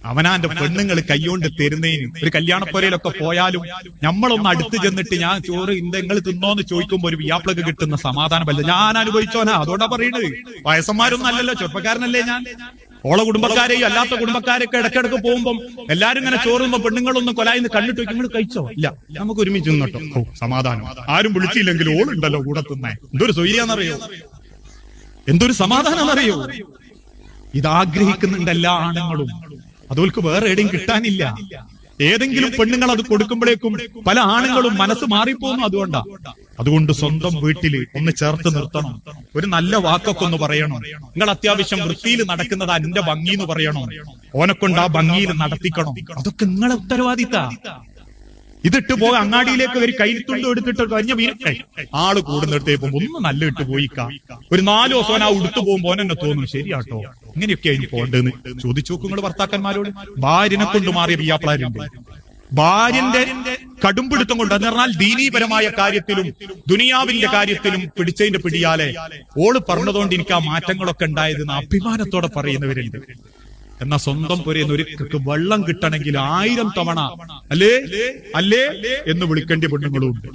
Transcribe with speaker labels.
Speaker 1: അവനാന്റെ പെണ്ണുങ്ങൾ കൈകൊണ്ട് തരുന്നതിന് ഒരു കല്യാണപ്പുരയിലൊക്കെ പോയാലും നമ്മളൊന്ന് അടുത്ത് ചെന്നിട്ട് ഞാൻ ചോറ് നിങ്ങൾ തിന്നോന്ന് ചോദിക്കുമ്പോ ഒരു വിയാപ്പിളക്ക് കിട്ടുന്ന സമാധാനമല്ല. ഞാൻ അനുഭവിച്ചോനാ, അതുകൊണ്ടാ പറയുന്നത്. വയസ്സന്മാരൊന്നും അല്ലല്ലോ, ചെറുപ്പക്കാരനല്ലേ ഞാൻ. ഓളെ കുടുംബക്കാരെയും അല്ലാത്ത കുടുംബക്കാരൊക്കെ ഇടയ്ക്കിടക്ക് പോകുമ്പോൾ എല്ലാരും ഇങ്ങനെ ചോറുമ്പോ പെണ്ണുങ്ങളൊന്നും കൊലായിന്ന് കണ്ടിട്ട് നിങ്ങൾ കഴിച്ചോ? ഇല്ല, നമുക്ക് ഒരുമിച്ച് നിന്നോട്ടോ. സമാധാനം. ആരും വിളിച്ചില്ലെങ്കിൽ ഓളുണ്ടല്ലോ കൂടെ തിന്നേ. എന്തൊരു സ്വൈര്യാന്നറിയോ, എന്തൊരു സമാധാനമെന്നറിയോ. ഇതാഗ്രഹിക്കുന്നുണ്ട് എല്ലാ ആണുങ്ങളും. അതുകൊണ്ട് വേറെ എവിടെയും കിട്ടാനില്ല. ഏതെങ്കിലും പെണ്ണുങ്ങൾ അത് കൊടുക്കുമ്പോഴേക്കും പല ആണുങ്ങളും മനസ്സ് മാറിപ്പോകുന്നു. അതുകൊണ്ട് സ്വന്തം വീട്ടില് ഒന്ന് ചേർത്ത് നിർത്തണം. ഒരു നല്ല വാക്കൊക്കെ ഒന്ന് പറയണം. നിങ്ങൾ അത്യാവശ്യം വൃത്തിയിൽ നടക്കുന്നത് എന്റെ ഭംഗി എന്ന് പറയണം. ഓനെക്കൊണ്ട് ആ ഭംഗിയിൽ നടത്തിക്കണം. അതൊക്കെ നിങ്ങളെ ഉത്തരവാദിത്ത. ഇതിട്ട് പോയി അങ്ങാടിയിലേക്ക് ഒരു കൈത്തുണ്ട് എടുത്തിട്ട് കഴിഞ്ഞ ആള് കൂടുന്നിടത്തേ പോകുമ്പോ ഒന്ന് നല്ല ഇട്ട് പോയിക്കാം. ഒരു 4 ദിവസം ആ ഉടുത്തു പോകുമ്പോ എന്നെ തോന്നും ശരിയാട്ടോ, ഇങ്ങനെയൊക്കെ അതിന് പോകേണ്ടതെന്ന് ചോദിച്ചു നോക്കും നിങ്ങൾ ഭർത്താക്കന്മാരോട്. ഭാര്യനെ കൊണ്ട് മാറിയ പിയാപ്പിളാരുണ്ട്. ഭാര്യന്റെ കടുംപിടുത്തം കൊണ്ട്, എന്ന് പറഞ്ഞാൽ ദീനീപരമായ കാര്യത്തിലും ദുനിയാവിന്റെ കാര്യത്തിലും പിടിച്ചതിന്റെ പിടിയാലെ ഓള് പറഞ്ഞതുകൊണ്ട് എനിക്ക് ആ മാറ്റങ്ങളൊക്കെ ഉണ്ടായതെന്ന് അഭിമാനത്തോടെ പറയുന്നവരുണ്ട്. എന്നാ സ്വന്തം പുരയെന്ന് ഒരു വെള്ളം കിട്ടണമെങ്കിൽ 1000 തവണ അല്ലേ എന്ന് വിളിക്കേണ്ട പെണ്ണുങ്ങളും ഉണ്ട്.